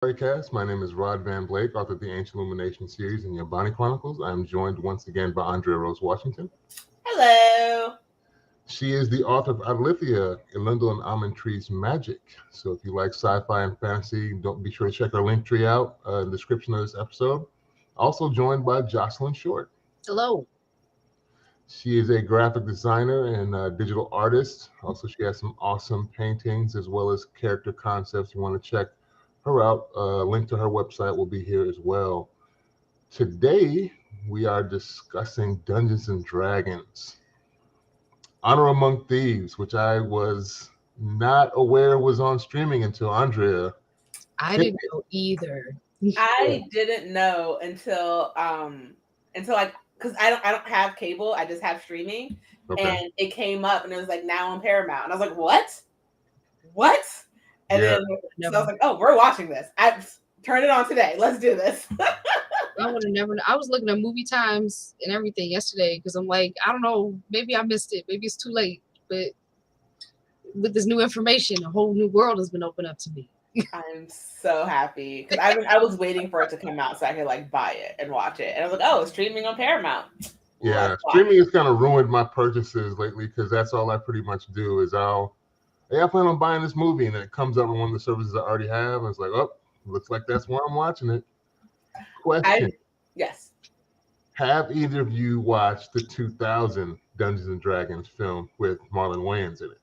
Cast. My name is Rod Van Blake, author of the Ancient Illumination series and Yabani Chronicles. I am joined once again by Andrea Rose Washington. Hello. She is the author of Adlithia, Elendil and Almond Tree's Magic. So if you like sci-fi and fantasy, don't be sure to check our link tree out in the description of this episode. Also joined by Jocelyn Short. Hello. She is a graphic designer and digital artist. Also, she has some awesome paintings as well as character concepts. You want to check her out. Link to her website will be here as well. Today, we are discussing Dungeons and Dragons. Honor Among Thieves, which I was not aware was on streaming until Andrea. I didn't know either. I didn't know until like because I don't have cable. I just have streaming, Okay. and it came up and it was like now on Paramount, and I was like, what? And Yeah. then so I was like, oh, we're watching this. I turn it on today. Let's do this. I would have never. I was looking at movie times and everything yesterday because I'm like, I don't know, maybe I missed it. Maybe it's too late. But with this new information, a whole new world has been opened up to me. I'm so happy because I was waiting for it to come out so I could like buy it and watch it, and I was like, oh, it's streaming on Paramount. Yeah, streaming has kind of ruined my purchases lately because that's all I pretty much do is I plan on buying this movie and it comes up on one of the services I already have and it's like, oh, looks like that's where I'm watching it. Question. Yes. Have either of you watched the 2000 Dungeons and Dragons film with Marlon Wayans in it?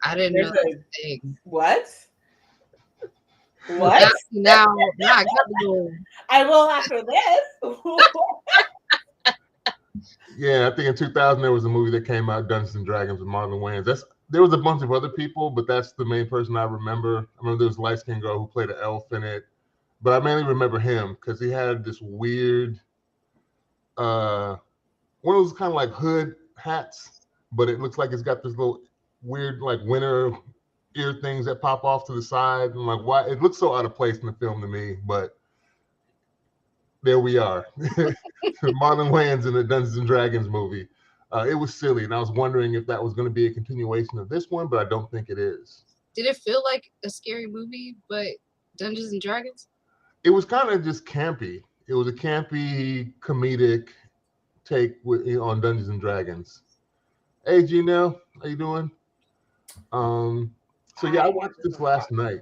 I didn't know that thing. What? Now I got to go. I will after this. Yeah, I think in 2000 there was a movie that came out, Dungeons and Dragons with Marlon Wayans. There was a bunch of other people, but that's the main person I remember. I remember there was a light-skinned girl who played an elf in it, but I mainly remember him because he had this weird, one of those kind of like hood hats, but it looks like it's got this little weird like winter ear things that pop off to the side. And like, why? It looks so out of place in the film to me, but there we are. Marlon Wayans in the Dungeons and Dragons movie. It was silly, and I was wondering if that was going to be a continuation of this one, but I don't think it is. Did it feel like a scary movie, but Dungeons and Dragons? It was kind of just campy. It was a campy, comedic take on Dungeons and Dragons. Hey, Janelle, how you doing? So yeah, I watched this last night.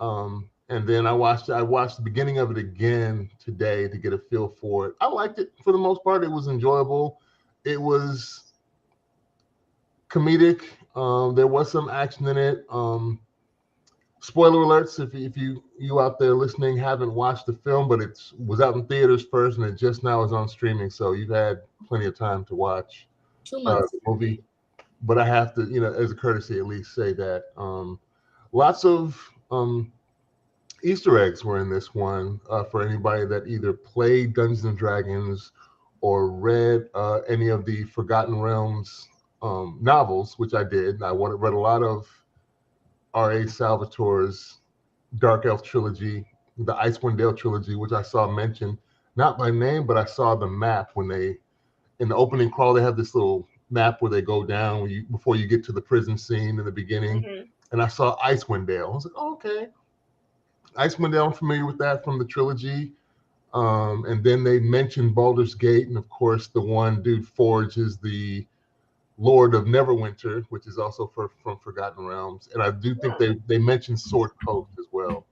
And then I watched the beginning of it again today to get a feel for it. I liked it for the most part. It was enjoyable. It was comedic. There was some action in it. Spoiler alerts if you out there listening haven't watched the film, but it was out in theaters first and it just now is on streaming, so you've had plenty of time to watch 2 months. the movie. But I have to, as a courtesy, at least say that lots of Easter eggs were in this one for anybody that either played Dungeons and Dragons or read any of the Forgotten Realms novels, which I did. I read a lot of R.A. Salvatore's Dark Elf trilogy, the Icewind Dale trilogy, which I saw mentioned, not by name, but I saw the map when in the opening crawl, they have this little map where they go down before you get to the prison scene in the beginning. Mm-hmm. And I saw Icewind Dale. I was like, oh, okay. Icewind Dale, I'm familiar with that from the trilogy. And then they mentioned Baldur's Gate. And of course, the one dude Forge is the Lord of Neverwinter, which is also from Forgotten Realms. And I do think they mentioned Sword Coast as well.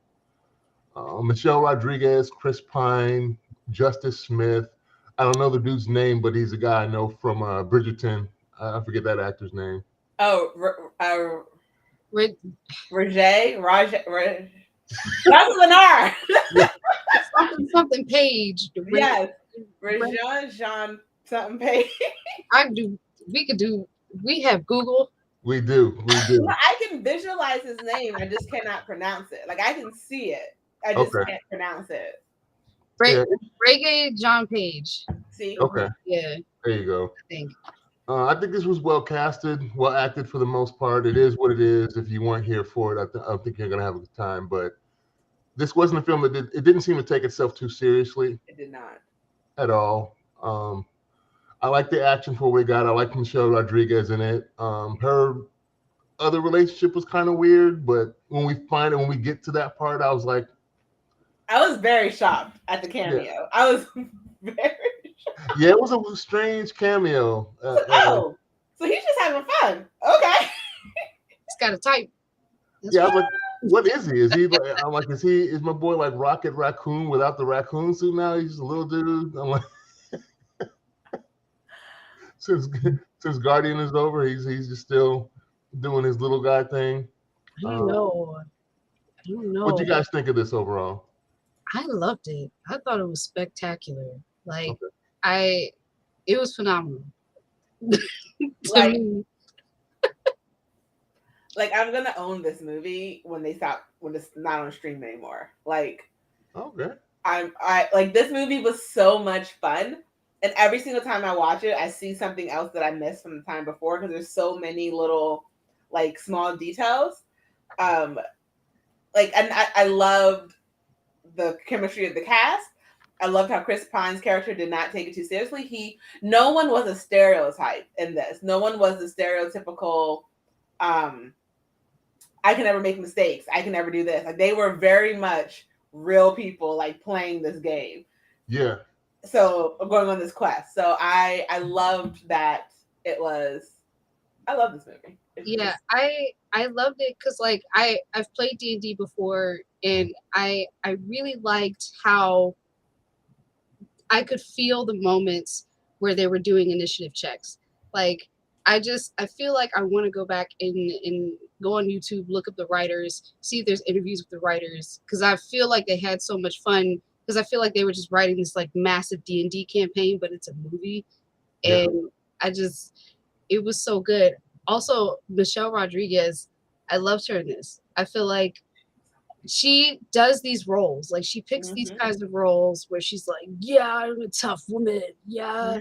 Michelle Rodriguez, Chris Pine, Justice Smith. I don't know the dude's name, but he's a guy I know from Bridgerton. I forget that actor's name. Oh, Rajay. That's an R. something Page. Yes, Rajan something Page. We have Google. We do. I can visualize his name. I just cannot pronounce it. Like I can see it. I just can't pronounce it. Reggae John Page. See? Okay. Yeah. There you go. I think this was well casted, well acted for the most part. It is what it is. If you weren't here for it, I don't think you're gonna have a good time. But this wasn't a film that didn't seem to take itself too seriously. It did not at all. I like the action for what we got. I like Michelle Rodriguez in it. Her other relationship was kind of weird, but when we get to that part, I was like, I was very shocked at the cameo. yeah, I was very yeah, it was a strange cameo. oh, so he's just having fun. Okay. He's got a type. That's Yeah, I what, was like, what is he? Is he like? I'm like, is my boy like Rocket Raccoon without the raccoon suit now? He's just a little dude. I'm like, since since Guardian is over, he's just still doing his little guy thing. I don't know. I don't know. What you guys think of this overall? I loved it. I thought it was spectacular. Like Okay. it was phenomenal. Like, like I'm gonna own this movie when it's not on stream anymore. Like, Okay. I like this movie was so much fun, and every single time I watch it, I see something else that I missed from the time before because there's so many little like small details. Like, and I loved the chemistry of the cast. I loved how Chris Pine's character did not take it too seriously. No one was a stereotype in this. No one was the stereotypical. I can never make mistakes. I can never do this. Like, they were very much real people, like, playing this game. Yeah. So going on this quest. So I loved that it was. I love this movie. Yeah, I loved it because like I've played D&D before, and I really liked how I could feel the moments where they were doing initiative checks. Like I feel like I want to go back and go on YouTube, look up the writers, see if there's interviews with the writers, because I feel like they had so much fun. Because I feel like they were just writing this like massive D&D campaign, but it's a movie, and it was so good. Also, Michelle Rodriguez, I loved her in this. I feel like she does these roles. Like she picks these kinds of roles where she's like, yeah, I'm a tough woman. Yeah.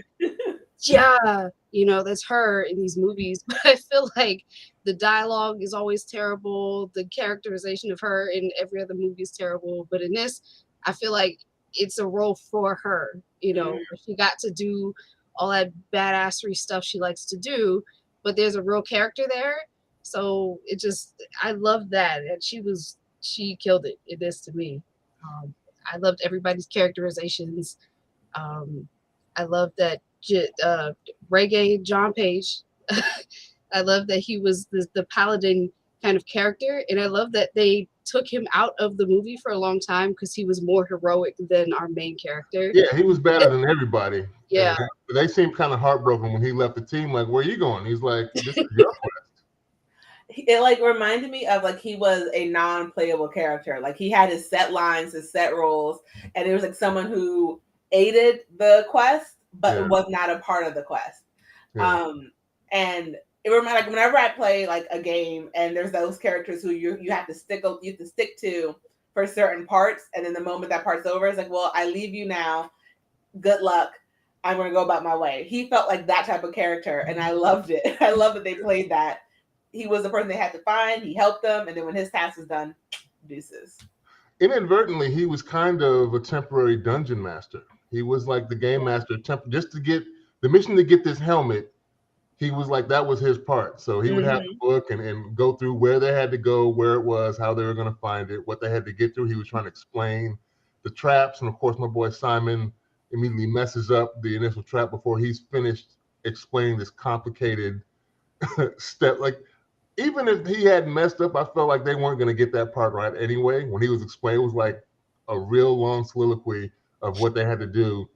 Yeah. You know, that's her in these movies. But I feel like the dialogue is always terrible. The characterization of her in every other movie is terrible. But in this, I feel like it's a role for her. You know, she got to do all that badassery stuff she likes to do, but there's a real character there. So I love that. And she killed it in this to me. I loved everybody's characterizations. I love that Reggae John Page. I love that he was the paladin kind of character, and I love that they took him out of the movie for a long time because he was more heroic than our main character. Yeah, he was better than everybody. Yeah. They seemed kind of heartbroken when he left the team. Like, where are you going? He's like, this is your quest. It like reminded me of like he was a non-playable character. Like he had his set lines, his set roles, and it was like someone who aided the quest but was not a part of the quest. And it reminded like whenever I play like a game and there's those characters who you have to stick to for certain parts, and then the moment that part's over, it's like, well, I leave you now. Good luck. I'm gonna go about my way. He felt like that type of character, and I loved it. I love that they played that. He was the person they had to find. He helped them, and then when his task was done, deuces. Inadvertently, he was kind of a temporary dungeon master. He was like the game master, just to get the mission to get this helmet. He was like, that was his part. So he would have the book and go through where they had to go, where it was, how they were going to find it, what they had to get through. He was trying to explain the traps. And of course, my boy Simon immediately messes up the initial trap before he's finished explaining this complicated step. Like, even if he hadn't messed up, I felt like they weren't going to get that part right anyway. When he was explaining, it was like a real long soliloquy of what they had to do.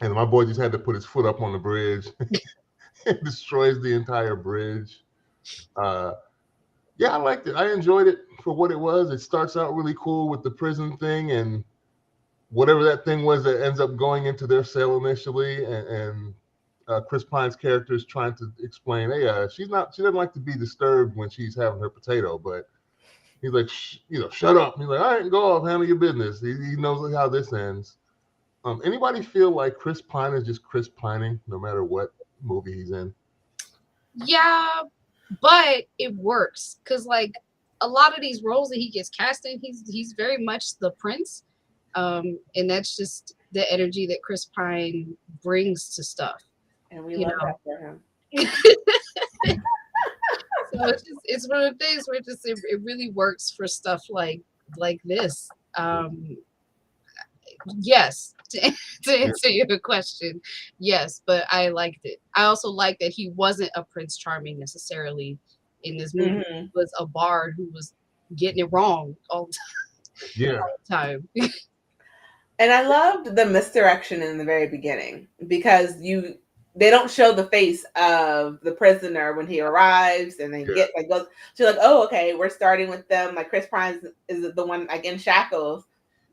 And my boy just had to put his foot up on the bridge. It destroys the entire bridge. Yeah, I liked it. I enjoyed it for what it was. It starts out really cool with the prison thing and whatever that thing was that ends up going into their cell initially. And Chris Pine's character is trying to explain, hey, she doesn't like to be disturbed when she's having her potato, but he's like, shut up. He's like, all right, go off, handle your business. He knows how this ends. Anybody feel like Chris Pine is just Chris Pining no matter what movie he's in? Yeah, but it works because like a lot of these roles that he gets cast in, he's very much the prince, and that's just the energy that Chris Pine brings to stuff. And we love that for him. So it's one of the things where it really works for stuff like this. Yes, to answer your question, yes, but I liked it. I also liked that he wasn't a Prince Charming necessarily in this movie. Mm-hmm. He was a bard who was getting it wrong all the time. And I loved the misdirection in the very beginning because they don't show the face of the prisoner when he arrives and then goes. So like, oh, okay, we're starting with them. Like Chris Pine is the one like in shackles,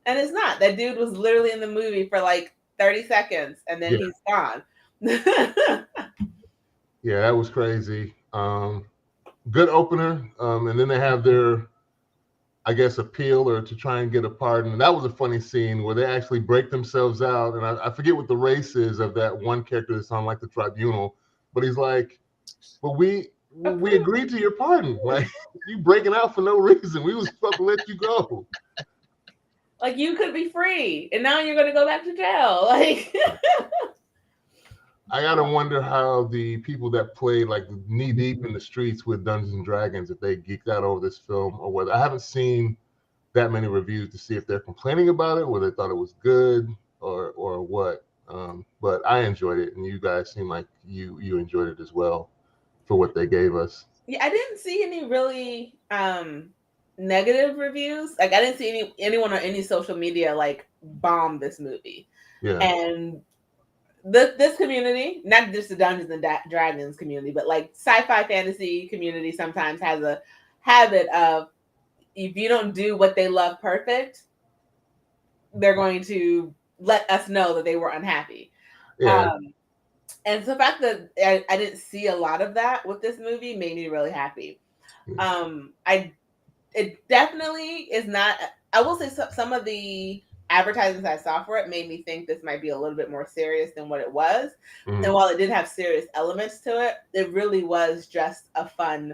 and it's not. That dude was literally in the movie for like 30 seconds and then he's gone. Yeah, that was crazy. Good opener, and then they have their, I guess, appeal or to try and get a pardon. And that was a funny scene where they actually break themselves out. And I forget what the race is of that one character that sounds like the tribunal, but he's like, but we agreed to your pardon. Like, you breaking out for no reason. We was supposed to let you go. Like, you could be free, and now you're going to go back to jail. Like, I gotta wonder how the people that played like knee deep in the streets with Dungeons and Dragons, if they geeked out over this film or whether. I haven't seen that many reviews to see if they're complaining about it, whether they thought it was good or what. But I enjoyed it, and you guys seem like you enjoyed it as well for what they gave us. Yeah, I didn't see any really negative reviews. Like, I didn't see anyone on any social media like bomb this movie. Yeah. And this community, not just the Dungeons and Dragons community, but like sci-fi fantasy community sometimes has a habit of, if you don't do what they love perfect, they're going to let us know that they were unhappy. Yeah. And so the fact that I didn't see a lot of that with this movie made me really happy. It definitely is not. I will say some of the advertisements I saw for it made me think this might be a little bit more serious than what it was. Mm-hmm. And while it did have serious elements to it, it really was just a fun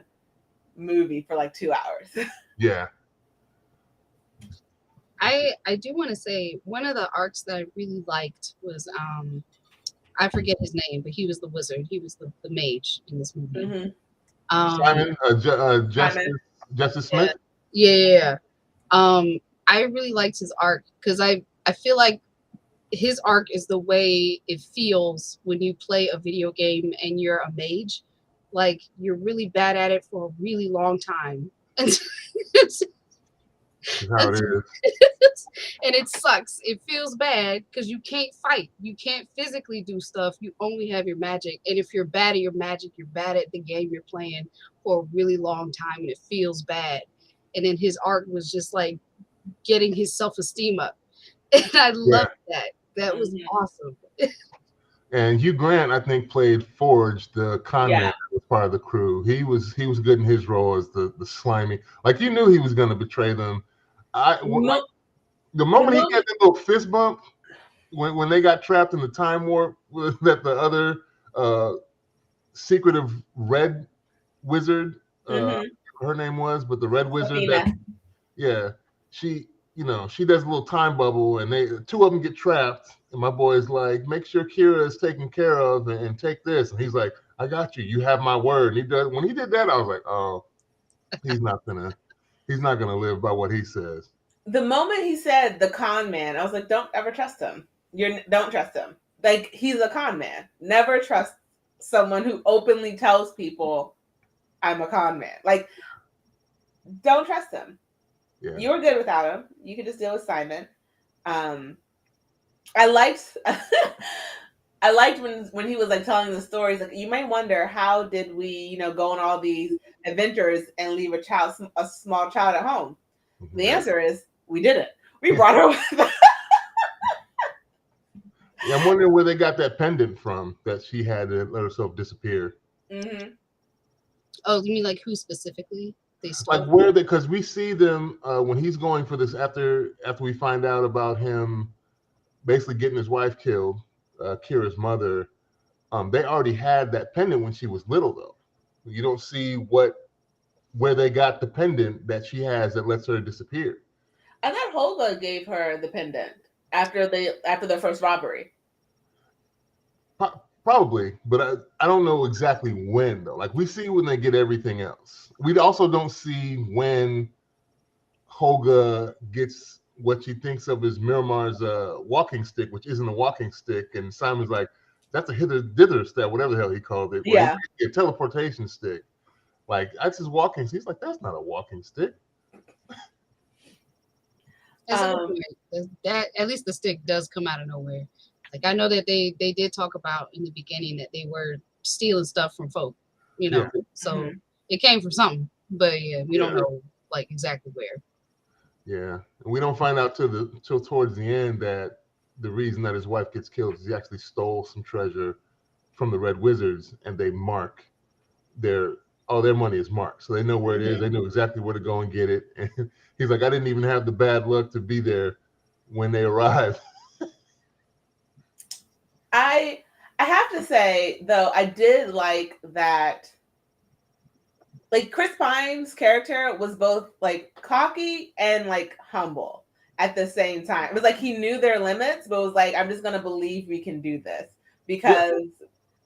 movie for like 2 hours. Yeah. I do want to say one of the arcs that I really liked was I forget his name, but he was the wizard. He was the mage in this movie. Mm-hmm. Justice Smith. Yeah. I really liked his arc because I feel like his arc is the way it feels when you play a video game and you're a mage. Like, you're really bad at it for a really long time. That's how it is. And it sucks. It feels bad because you can't fight. You can't physically do stuff. You only have your magic. And if you're bad at your magic, you're bad at the game you're playing for a really long time, and it feels bad. And then his arc was just like getting his self-esteem up. And I loved that. That was awesome. And Hugh Grant, I think, played Forge, the con man that was part of the crew. He was good in his role as the slimy. Like, you knew he was going to betray them. The moment he got that little fist bump when they got trapped in the time warp that the other secretive red wizard, her name was, but the red wizard, she does a little time bubble, and two of them get trapped. And my boy's like, make sure Kira is taken care of and take this. And he's like, I got you. You have my word. And when he did that, I was like, oh, he's not gonna live by what he says. The moment he said the con man, I was like, don't ever trust him. Don't trust him. Like, he's a con man. Never trust someone who openly tells people I'm a con man. Like, don't trust him. Yeah. You were good without him. You could just deal with Simon. I liked when he was like telling the stories. Like, you may wonder, how did we, go on all these adventures and leave a small child at home? Mm-hmm. The answer is, we didn't. We brought her with us. Yeah, I'm wondering where they got that pendant from that she had to let herself disappear. Mm-hmm. Oh, you mean like who specifically? Like, where because we see them when he's going for this after we find out about him basically getting his wife killed, Kira's mother. They already had that pendant when she was little, though. You don't see where they got the pendant that she has that lets her disappear. I thought Holga gave her the pendant after the first robbery. Probably, but I don't know exactly when though. Like we see when they get everything else. We also don't see when Holga gets what she thinks of as Miramar's walking stick, which isn't a walking stick, and Simon's like, "That's a dither step, whatever the hell he called it." Yeah, A teleportation stick. Like that's his walking stick. He's like, "That's not a walking stick." That's a good point. That at least the stick does come out of nowhere. Like I know that they did talk about in the beginning that they were stealing stuff from folk, you know. Yeah. So it came from something, but yeah, we don't know like exactly where. Yeah, and we don't find out till towards the end that the reason that his wife gets killed is he actually stole some treasure from the Red Wizards, and they mark their money is marked, so they know where it is. They know exactly where to go and get it. And he's like, I didn't even have the bad luck to be there when they arrived. I have to say though, I did like that. Like Chris Pine's character was both like cocky and like humble at the same time. It was like he knew their limits, but was like, I'm just gonna believe we can do this because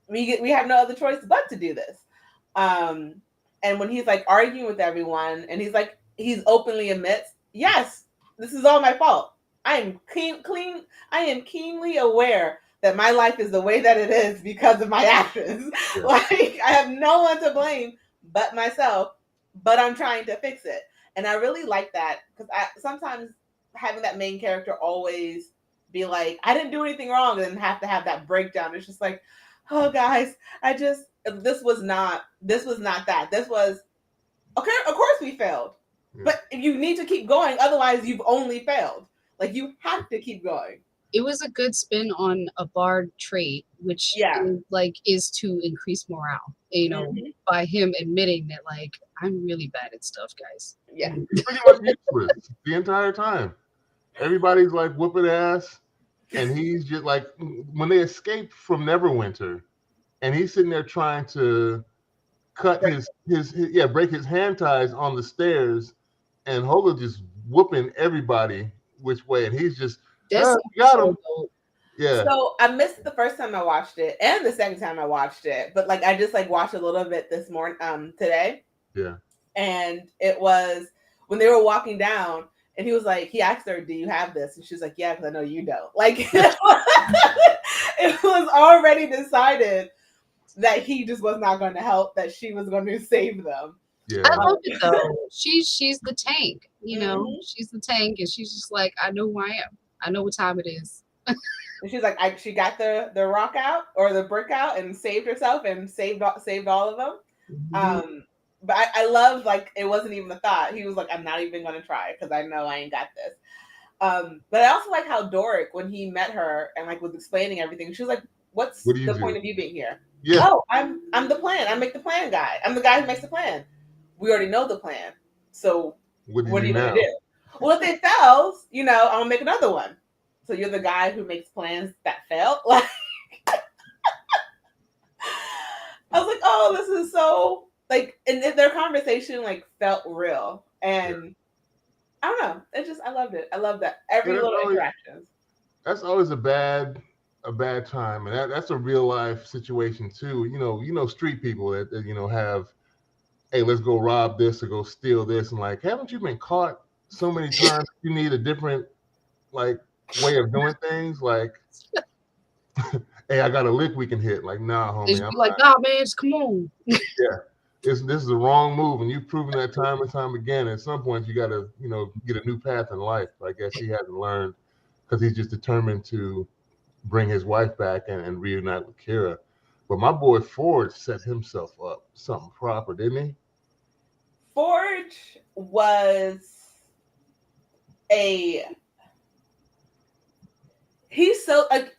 we have no other choice but to do this. And when he's like arguing with everyone, and he's openly admits, yes, this is all my fault. I am I am keenly aware that my life is the way that it is because of my actions. Yeah. Like I have no one to blame but myself, but I'm trying to fix it. And I really like that because I sometimes having that main character always be like, I didn't do anything wrong, and then have to have that breakdown. It's just like, oh guys, this was not that. This was okay, of course we failed. Yeah. But you need to keep going, otherwise you've only failed. Like you have to keep going. It was a good spin on a bard trait, which is to increase morale. You know, by him admitting that like I'm really bad at stuff, guys. Yeah, pretty much useless the entire time. Everybody's like whooping ass, and he's just like when they escaped from Neverwinter, and he's sitting there trying to cut break his hand ties on the stairs, and Holga just whooping everybody which way, and he's just got him. Yeah. So I missed the first time I watched it and the second time I watched it, but like I just like watched a little bit this morning, today. Yeah. And it was when they were walking down, and he was like, he asked her, "Do you have this?" And she's like, "Yeah, because I know you don't." Like it was already decided that he just was not going to help, that she was going to save them. Yeah. I love it though. She's the tank, you know. She's the tank, and she's just like, I know who I am. I know what time it is. And she's like, she got the rock out or the brick out and saved herself and saved all of them. But I love like it wasn't even a thought. He was like, I'm not even going to try because I know I ain't got this. But I also like how Doric, when he met her and like was explaining everything, she was like, "What's the point of you being here?" Yeah. Oh, I'm the plan. I make the plan guy. I'm the guy who makes the plan. We already know the plan. So what are you going to do? Well, if it fails, I'm going to make another one. So you're the guy who makes plans that fail? Like, I was like, oh, this is so, like, and their conversation, like, felt real. And I don't know. I loved it. I love that. Every little interaction. That's always a bad time. And that's a real life situation, too. You know, street people that have, hey, let's go rob this or go steal this. And like, haven't you been caught so many times? You need a different like way of doing things. Like, hey, I got a lick we can hit. Like, nah, homie. I'm like, nah, man, just come on. Yeah, this is the wrong move, and you've proven that time and time again. At some point, you got to get a new path in life. I guess he hasn't learned because he's just determined to bring his wife back and reunite with Kira. But my boy Forge set himself up something proper, didn't he? Forge was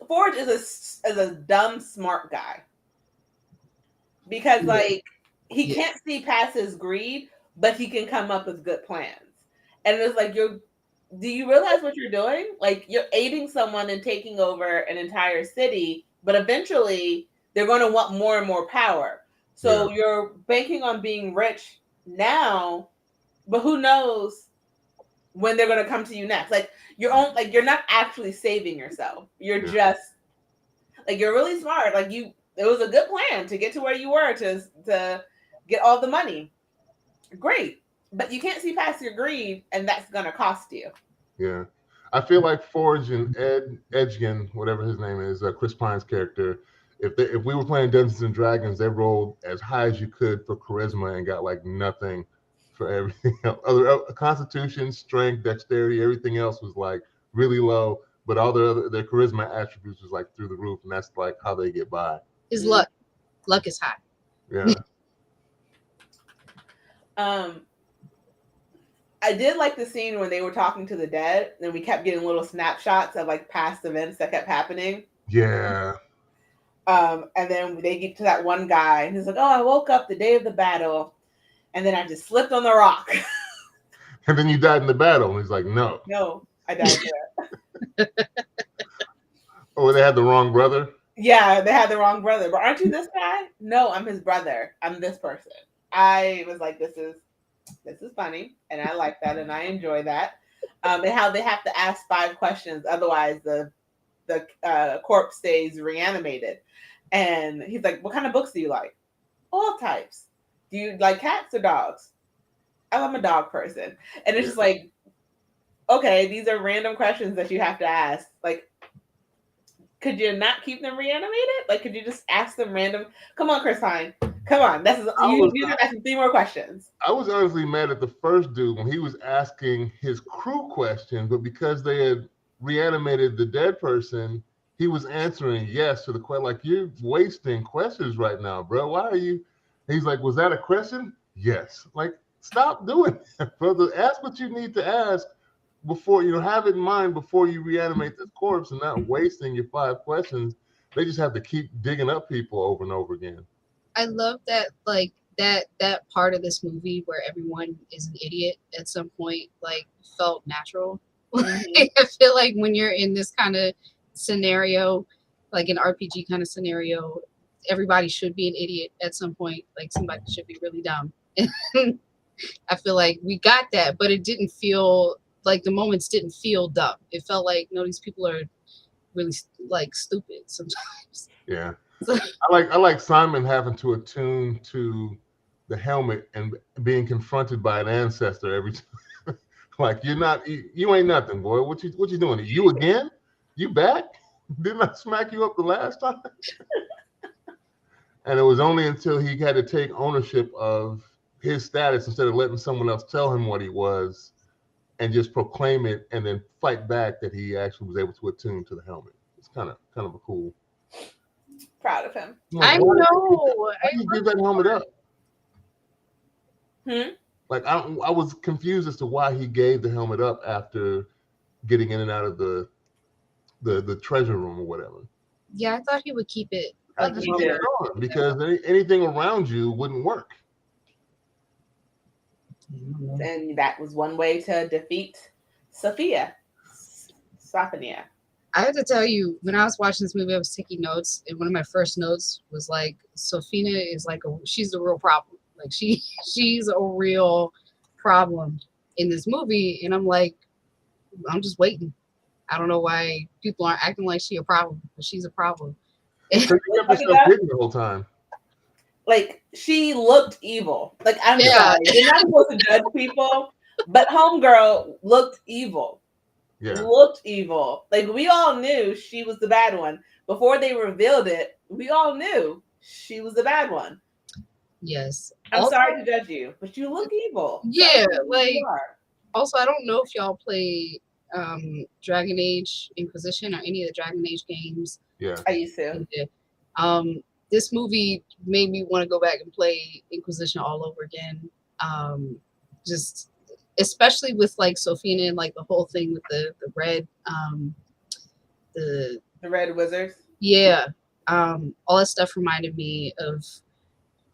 Forge is a dumb smart guy, because like he can't see past his greed, but he can come up with good plans. And it's like, do you realize what you're doing? Like, you're aiding someone in taking over an entire city, but eventually they're going to want more and more power. So you're banking on being rich now, but who knows when they're going to come to you next? Like, you're not actually saving yourself. You're just like, you're really smart. Like, It was a good plan to get to where you were to get all the money. Great. But you can't see past your greed, and that's going to cost you. Yeah. I feel like Forge and Edgen, whatever his name is, Chris Pine's character, if we were playing Dungeons and Dragons, they rolled as high as you could for charisma and got like nothing for everything else. Other constitution, strength, dexterity, everything else was like really low, but all their charisma attributes was like through the roof, and that's like how they get by. Is luck. Luck is high. Yeah. I did like the scene when they were talking to the dead, and we kept getting little snapshots of like past events that kept happening. Yeah. And then they get to that one guy, and he's like, "Oh, I woke up the day of the battle, and then I just slipped on the rock." And then you died in the battle, and he's like, "No, I died there." Oh, they had the wrong brother. Yeah, they had the wrong brother. But aren't you this guy? No, I'm his brother. I'm this person. I was like, this is funny, and I like that, and I enjoy that. And how they have to ask 5 questions, otherwise the corpse stays reanimated. And he's like, "What kind of books do you like?" "All types." "Do you like cats or dogs?" "I'm a dog person." And it's just like, okay, these are random questions that you have to ask. Like, could you not keep them reanimated? Like, could you just ask them random? Come on, Chris Pine. Come on. You can ask 3 more questions. I was honestly mad at the first dude when he was asking his crew questions, but because they had reanimated the dead person, he was answering yes to the question. Like, you're wasting questions right now, bro. Why are you? He's like, "Was that a question?" "Yes." Like, stop doing that, brother. Ask what you need to ask before, have it in mind before you reanimate this corpse, and not wasting your 5 questions. They just have to keep digging up people over and over again. I love that, like that part of this movie where everyone is an idiot at some point, like, felt natural. Mm-hmm. I feel like when you're in this kind of scenario, like an RPG kind of scenario, everybody should be an idiot at some point. Like, somebody should be really dumb. I feel like we got that, but it didn't feel like the moments didn't feel dumb. It felt like, no, these people are really like stupid sometimes. Yeah. I like Simon having to attune to the helmet and being confronted by an ancestor every time. Like, you ain't nothing, boy. What you doing? You again? You back? Didn't I smack you up the last time? And it was only until he had to take ownership of his status instead of letting someone else tell him what he was and just proclaim it and then fight back that he actually was able to attune to the helmet. It's kind of a cool. Proud of him. I know. Why did you give that helmet up? Like, I was confused as to why he gave the helmet up after getting in and out of the treasure room or whatever. Yeah, I thought he would keep it. Like, because anything around you wouldn't work. And that was one way to defeat Sophia. I have to tell you, when I was watching this movie, I was taking notes, and one of my first notes was like, Sophina is like she's the real problem. Like, she's a real problem in this movie, and I'm like, I'm just waiting. I don't know why people aren't acting like she's a problem, but she's a problem. You kept yourself hidden the whole time. Like, she looked evil. Like, I'm sorry, you're not supposed to judge people, but homegirl looked evil. Yeah. Looked evil. Like, we all knew she was the bad one. Before they revealed it, we all knew she was the bad one. Yes. I'm sorry to judge you, but you look evil. Yeah, like, also, I don't know if y'all play Dragon Age Inquisition or any of the Dragon Age games. Yeah. I used to. This movie made me want to go back and play Inquisition all over again. Just especially with like Sophina and like the whole thing with the red the red wizards. Yeah. All that stuff reminded me of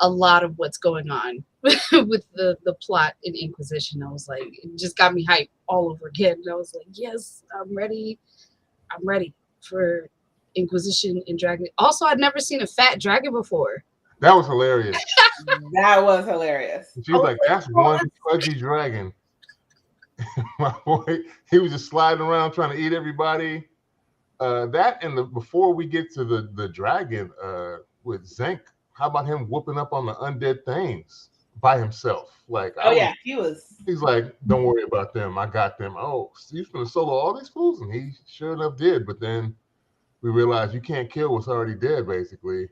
a lot of what's going on with the plot in Inquisition. I was like, it just got me hyped all over again. And I was like, yes, I'm ready for Inquisition and Dragon. Also, I'd never seen a fat dragon before. That was hilarious. That was hilarious. She was like, that's one fudgy dragon. My boy, he was just sliding around trying to eat everybody. That and before we get to the dragon, Zenk. How about him whooping up on the undead things by himself? Like, he's like, don't worry about them. I got them. Oh, so you're gonna solo all these fools, and he sure enough did. But then we realized you can't kill what's already dead, basically.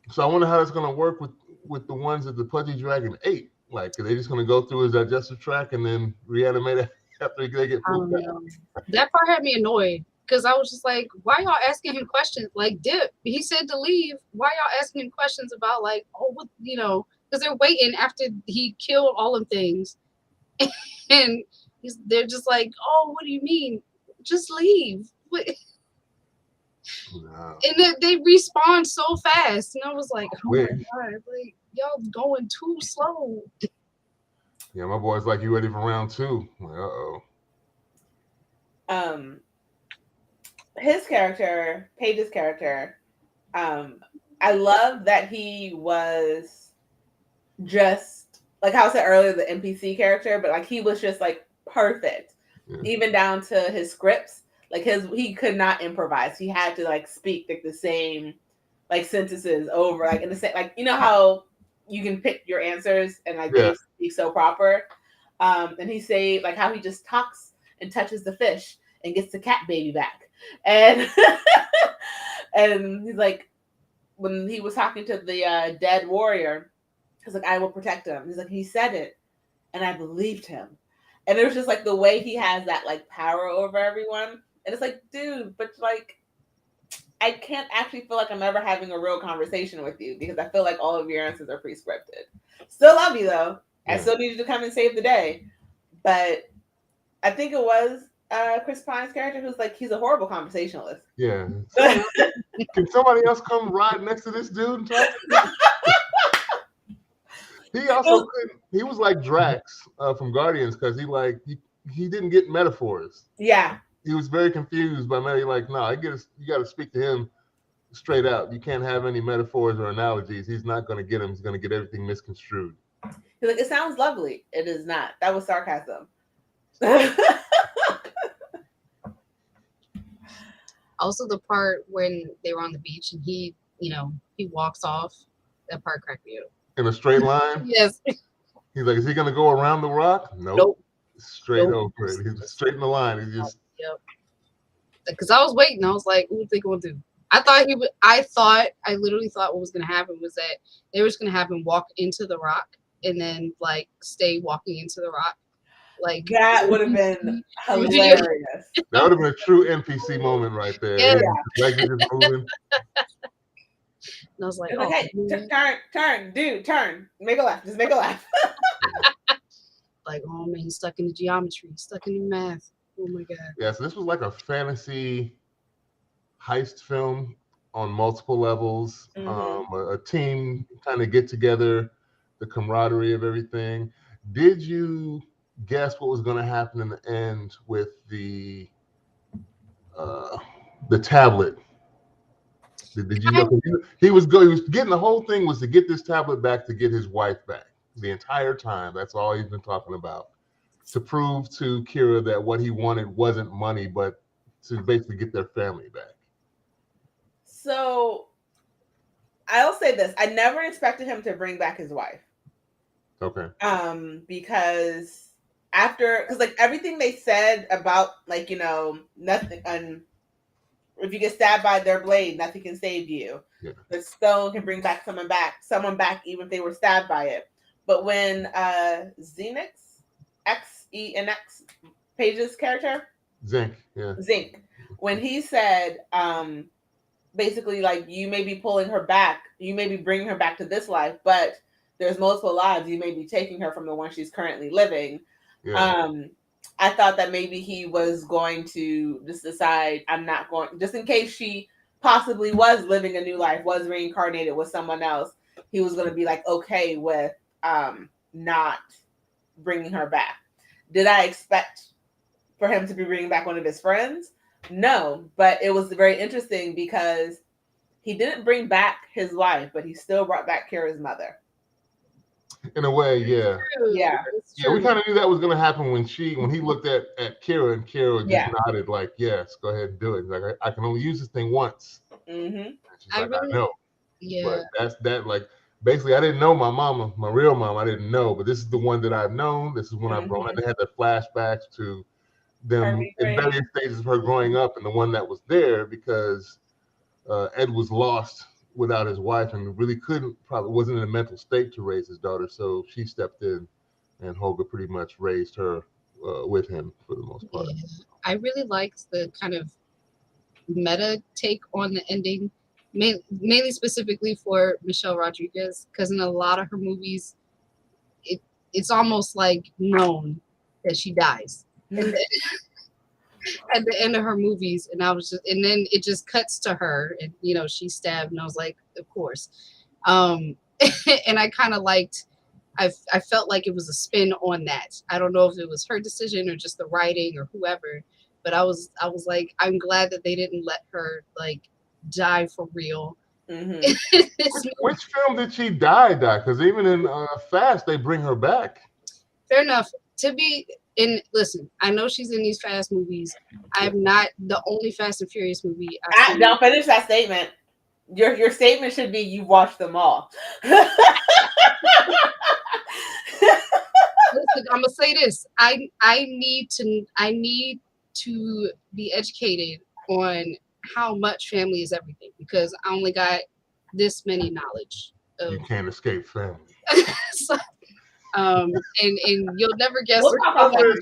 So I wonder how that's gonna work with the ones that the Pudgy Dragon ate. Like, are they just gonna go through his digestive tract and then reanimate it after they get pooped out? That part had me annoyed because I was just like, why y'all asking him questions? Like, Dip, he said to leave. Why y'all asking him questions about like, oh, what, because they're waiting after he killed all of things, and they're just like, oh, what do you mean? Just leave. What? No. And they respawn so fast, and I was like, oh my god, like y'all going too slow. Yeah, my boy's like, you ready for round 2? Like, his character, Paige's character, I love that he was just like how I said earlier, the NPC character, but like he was just like perfect, even down to his scripts. Like he could not improvise. He had to like speak like the same like sentences over, like in the same, like how you can pick your answers and like they speak so proper. And he say like how he just talks and touches the fish and gets the cat baby back. And and he's like, when he was talking to the dead warrior, he's like, I will protect him. He's like, he said it and I believed him. And it was just like the way he has that like power over everyone. And it's like, dude, but like, I can't actually feel like I'm ever having a real conversation with you because I feel like all of your answers are pre-scripted. Still love you though. Yeah. I still need you to come and save the day. But I think it was Chris Pine's character who's like, he's a horrible conversationalist. Yeah. Can somebody else come ride next to this dude and talk to him? He also couldn't. He was like Drax from Guardians because he didn't get metaphors. Yeah. He was very confused by Mary. Like, no, you got to speak to him straight out. You can't have any metaphors or analogies. He's not going to get them. He's going to get everything misconstrued. He's like, it sounds lovely. It is not. That was sarcasm. Also, the part when they were on the beach and he walks off. That part cracked me up. In a straight line? Yes. He's like, is he going to go around the rock? Nope. Straight over it. He's straight in the line. He's just. Yep. Because I was waiting. I was like, what are they going to do? I literally thought what was going to happen was that they were just going to have him walk into the rock and then like stay walking into the rock. Like that would have been hilarious. That would have been a true NPC moment right there. Yeah. Like just moving. And I was like, hey, turn, dude, turn. Make a left. Just make a left. Like, oh man, he's stuck in the geometry, stuck in the math. Oh my god. Yeah, so this was like a fantasy heist film on multiple levels. Mm-hmm. A team kind of get together, the camaraderie of everything. Did you guess what was going to happen in the end with the tablet? Did you know? He was getting the whole thing was to get this tablet back to get his wife back. The entire time, that's all he's been talking about. To prove to Kira that what he wanted wasn't money, but to basically get their family back. So, I'll say this. I never expected him to bring back his wife. Okay. Because like everything they said about like, nothing, if you get stabbed by their blade, nothing can save you. Yeah. The stone can bring someone back, even if they were stabbed by it. But when Xenix, X-E-N-X, Paige's character? Zenk, yeah. Zenk. When he said, basically, like, you may be pulling her back, you may be bringing her back to this life, but there's multiple lives. You may be taking her from the one she's currently living. Yeah. I thought that maybe he was going to just decide, I'm not going, just in case she possibly was living a new life, was reincarnated with someone else, he was going to be like, okay with not bringing her back. Did I expect for him to be bringing back one of his friends? No, but it was very interesting because he didn't bring back his wife, but he still brought back Kira's mother. In a way, yeah. Yeah. Yeah, we kind of knew that was going to happen when he looked at Kira, and Kira just nodded like, yes, go ahead and do it. Like, I can only use this thing once. Mm-hmm. She's like, I know. Yeah. But that's that. Like basically, I didn't know my mama, my real mom. I didn't know, but this is the one that I've known. This is when I've grown up. They had the flashbacks to them in various stages of her growing up, and the one that was there because Ed was lost without his wife and really probably wasn't in a mental state to raise his daughter. So she stepped in, and Holga pretty much raised her with him for the most part. Yeah. I really liked the kind of meta take on the ending, mainly specifically for Michelle Rodriguez, because in a lot of her movies, it's almost like known that she dies at the end of her movies, and then it just cuts to her, and she's stabbed, and I was like, of course, and I kind of liked. I felt like it was a spin on that. I don't know if it was her decision or just the writing or whoever, but I was like, I'm glad that they didn't let her like die for real. Which film did she die? Because even in Fast, they bring her back. Fair enough. Listen, I know she's in these Fast movies. I'm not the only Fast and Furious movie. Don't finish that statement. Your statement should be you watched them all. Listen, I'm gonna say this. I need to be educated on how much family is everything, because I only got this many knowledge. You can't escape family. So, and you'll never guess. You'll never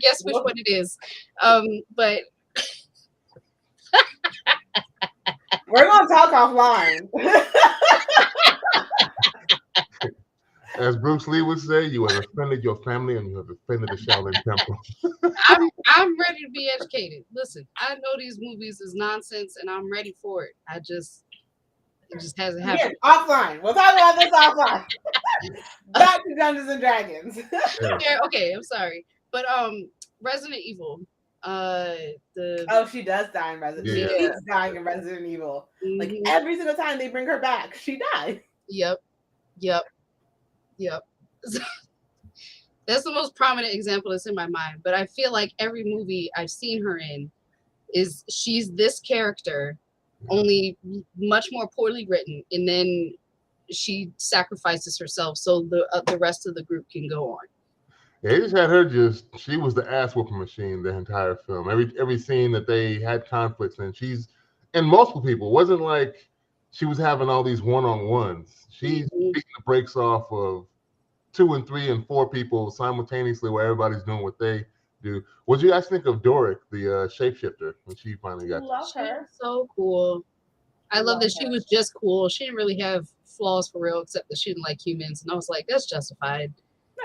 guess which one it is. But we're gonna talk offline. As Bruce Lee would say, you have offended your family and you have offended the Shaolin Temple. I'm ready to be educated. Listen, I know these movies is nonsense and I'm ready for it. It just hasn't happened. Offline. We'll talk about this offline. Back to Dungeons and Dragons. Yeah, okay, I'm sorry. But Resident Evil. She does die in Resident Evil. She keeps dying in Resident Evil. Like every single time they bring her back, she dies. Yep. That's the most prominent example that's in my mind. But I feel like every movie I've seen her in she's this character, only much more poorly written, and then she sacrifices herself so the rest of the group can go on. Yeah, they just had her she was the ass whooping machine the entire film. Every scene that they had conflicts in, and multiple people. It wasn't like she was having all these one-on-ones. She's beating the brakes off of 2 and 3 and 4 people simultaneously where everybody's doing what they do. What do you guys think of Doric, the shapeshifter, when she finally got love her? So cool. I love that she was just cool. She didn't really have flaws for real, except that she didn't like humans. And I was like, that's justified.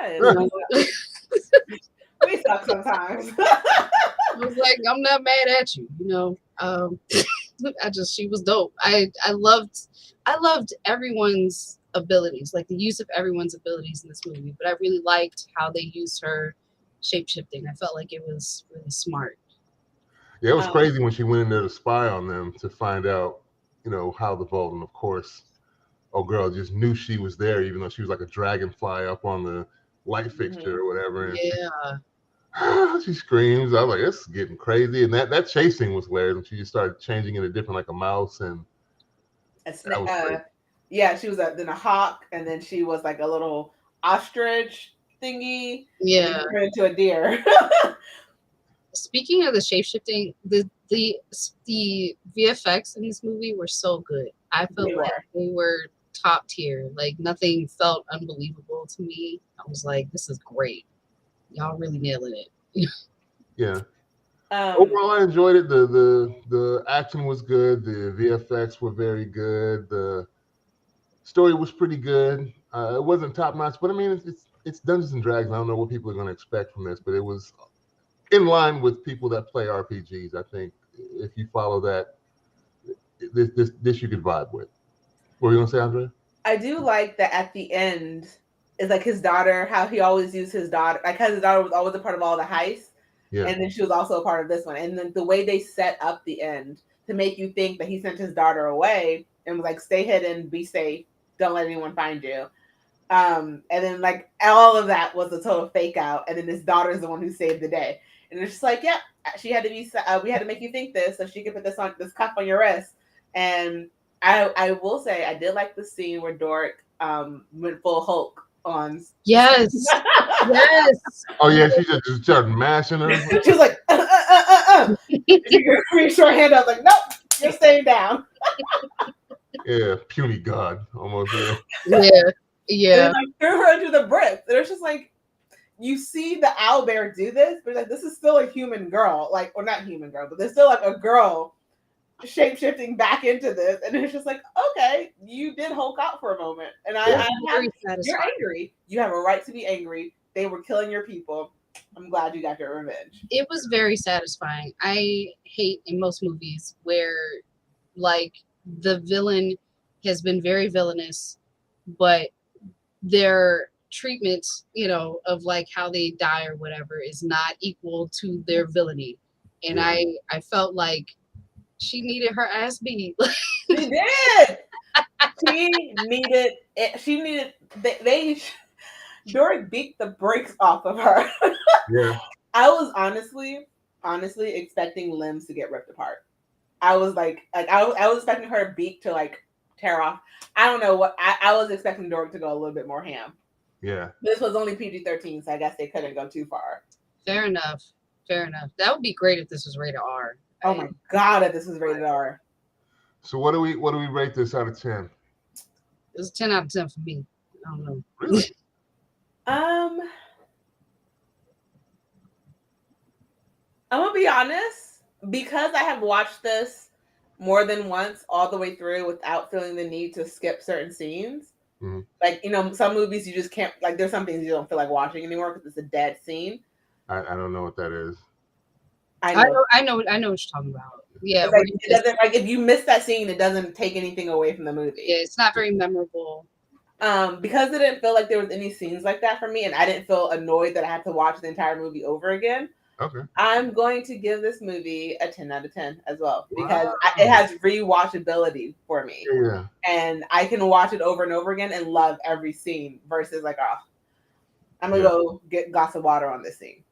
We suck sometimes. I was like, I'm not mad at you, she was dope. I loved everyone's abilities, like the use of everyone's abilities in this movie, but I really liked how they used her shape-shifting. I felt like it was really smart. Yeah, it was crazy when she went in there to spy on them to find out, how the vault, and of course, oh girl just knew she was there, even though she was like a dragonfly up on the light fixture or whatever. And she screams. I was like, this is getting crazy. And that chase scene was hilarious. And she just started changing into different, like a mouse. And that was crazy. She was then a hawk, and then she was like a little ostrich thingy. Yeah. And turned into a deer. Speaking of the shape-shifting, the VFX in this movie were so good. I felt like they were top tier. Like nothing felt unbelievable to me. I was like, this is great. Y'all really nailing it. Yeah. Overall, I enjoyed it. The action was good. The VFX were very good. The story was pretty good. It wasn't top notch, but I mean, it's Dungeons and Dragons. I don't know what people are going to expect from this, but it was in line with people that play RPGs. I think if you follow that, this you could vibe with. What were you going to say, Andrea? I do like that at the end. It's like his daughter, how he always used his daughter, like his daughter was always a part of all the heists. Yeah. And then she was also a part of this one. And then the way they set up the end to make you think that he sent his daughter away and was like, stay hidden, be safe, don't let anyone find you. And then like all of that was a total fake out. And then his daughter is the one who saved the day. And it's just like, yeah, she had to be, we had to make you think this so she could put this cuff on your wrist. And I will say I did like the scene where Dork went full Hulk on. Yes. Yes. Oh yeah, she just started mashing her. She was like, You reached her hand up, like, nope, you're staying down. Yeah, puny god, almost. Yeah. Yeah. And like threw her into the bricks. And it's just like, you see the owlbear do this, but like this is still a human girl, like, or not human girl, but there's still like a girl shape shifting back into this, and it's just like, okay, you did Hulk out for a moment, and you're angry. You have a right to be angry. They were killing your people. I'm glad you got your revenge. It was very satisfying. I hate in most movies where like the villain has been very villainous, but their treatment, of like how they die or whatever is not equal to their villainy. And I felt like she needed her ass beat. She did. She needed they Dory beat the brakes off of her. Yeah. I was honestly expecting limbs to get ripped apart. I was like I was expecting her beak to like tear off. I don't know what I was expecting Dory to go a little bit more ham. Yeah. This was only PG-13, so I guess they couldn't go too far. Fair enough. That would be great if this was rated R. Oh my god, if this was rated R. So what do we rate this out of 10? It was a 10 out of 10 for me. I don't know. Really? I'm gonna be honest, because I have watched this more than once all the way through without feeling the need to skip certain scenes. Mm-hmm. Like, some movies you just can't, like, there's some things you don't feel like watching anymore because it's a dead scene. I don't know what that is. I know what you're talking about. Yeah. Like, it doesn't, like, if you miss that scene, it doesn't take anything away from the movie. Yeah, it's not very memorable. Because it didn't feel like there was any scenes like that for me, and I didn't feel annoyed that I had to watch the entire movie over again. Okay. I'm going to give this movie a 10 out of 10 as well, because it has rewatchability for me. Yeah. And I can watch it over and over again and love every scene versus like, I'm going to go get a glass of water on this scene.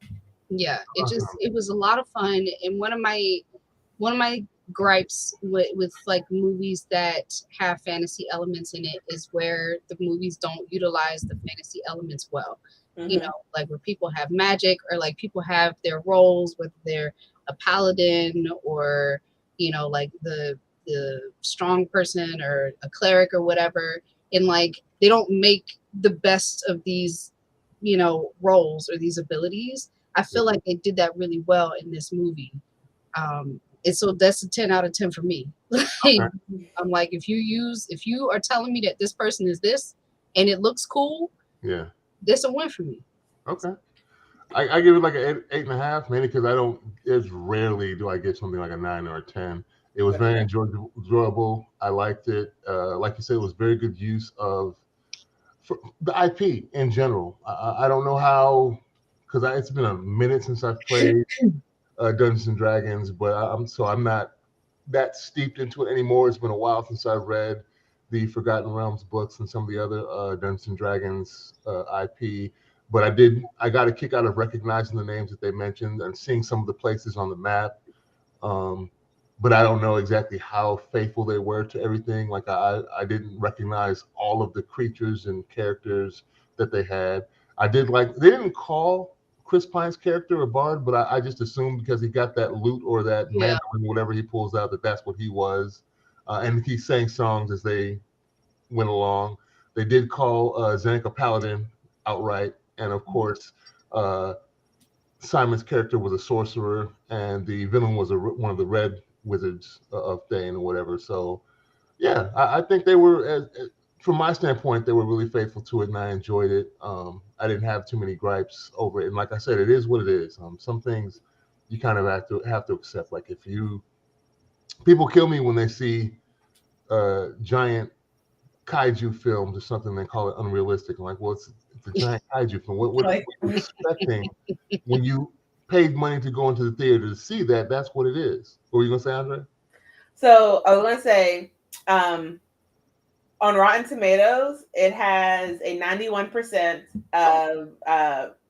Yeah, it was a lot of fun. And one of my gripes with like movies that have fantasy elements in it is where the movies don't utilize the fantasy elements well. Mm-hmm. Like where people have magic, or like people have their roles, whether they're a paladin or like the strong person or a cleric or whatever, and like they don't make the best of these roles or these abilities. I feel like they did that really well in this movie, and so that's a 10 out of 10 for me. Okay. I'm like, if you are telling me that this person is this and it looks cool, that's a win for me. Okay. I give it like an 8.5, mainly because it's rarely do I get something like a 9 or a 10. It was very enjoyable. I liked it. Like you said, it was very good use of the IP in general. I don't know how, because it's been a minute since I've played Dungeons and Dragons, but I'm not that steeped into it anymore. It's been a while since I've read the Forgotten Realms books and some of the other Dungeons and Dragons IP. But I got a kick out of recognizing the names that they mentioned and seeing some of the places on the map. But I don't know exactly how faithful they were to everything. Like I didn't recognize all of the creatures and characters that they had. They didn't call Chris Pine's character a bard, but I just assumed because he got that lute or that mandolin, whatever he pulls out, that's what he was. And he sang songs as they went along. They did call Zeneca Paladin outright. And of course, Simon's character was a sorcerer, and the villain was one of the red wizards of Thane or whatever. So, yeah, I think they were, from my standpoint, they were really faithful to it, and I enjoyed it. I didn't have too many gripes over it. And like I said, it is what it is. Some things you kind of have to accept. Like people kill me when they see giant kaiju films or something, they call it unrealistic. I'm like, well, it's a giant kaiju film. What are you expecting when you paid money to go into the theater to see that? That's what it is. What were you gonna say, Andrea? So I was gonna say, on Rotten Tomatoes, it has a 91% of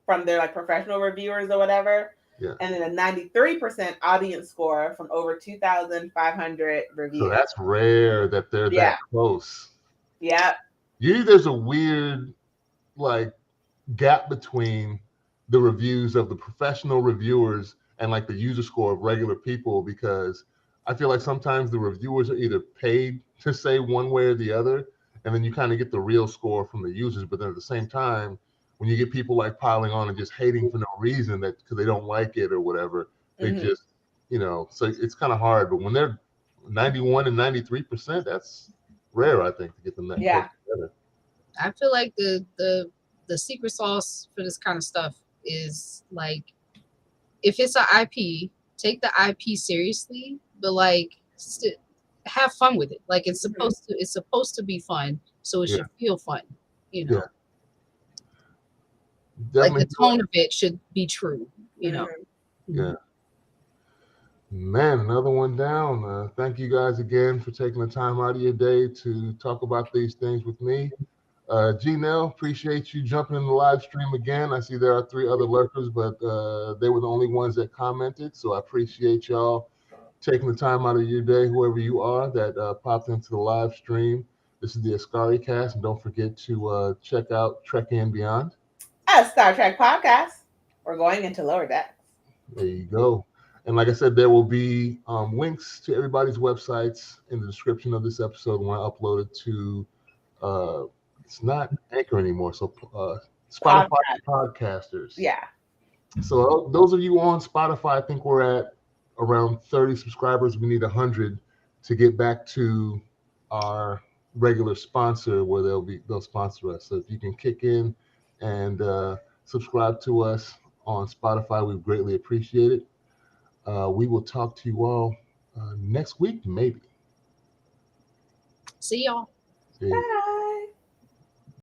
from their like professional reviewers or whatever. Yeah. And then a 93% audience score from over 2,500 reviews. So that's rare that they're that close. Yeah. Usually there's a weird like gap between the reviews of the professional reviewers and like the user score of regular people, because I feel like sometimes the reviewers are either paid to say one way or the other, and then you kind of get the real score from the users. But then at the same time, when you get people like piling on and just hating for no reason, that because they don't like it or whatever, they just, you know, so it's kind of hard. But when they're 91 and 93%, that's rare, I think, to get them that close together. I feel like the secret sauce for this kind of stuff is like, if it's an IP, take the IP seriously, but like have fun with it. Like it's supposed to be fun, so it should feel fun, you know. Like the tone of it should be true, you know. Yeah. Man, another one down. Thank you guys again for taking the time out of your day to talk about these things with me. G-Nell, appreciate you jumping in the live stream again. I see there are 3 other lurkers, but they were the only ones that commented. So I appreciate y'all taking the time out of your day, whoever you are that popped into the live stream. This is the Askari cast, and don't forget to check out Trek and Beyond, a Star Trek podcast. We're going into lower decks. There you go. And like I said, there will be links to everybody's websites in the description of this episode when I upload it to it's not Anchor anymore, so Spotify podcasters. Yeah. So those of you on Spotify, I think we're at around 30 subscribers. We need 100 to get back to our regular sponsor where they'll sponsor us. So if you can kick in and subscribe to us on Spotify, we greatly appreciate it. We will talk to you all next week, maybe. See y'all. Bye.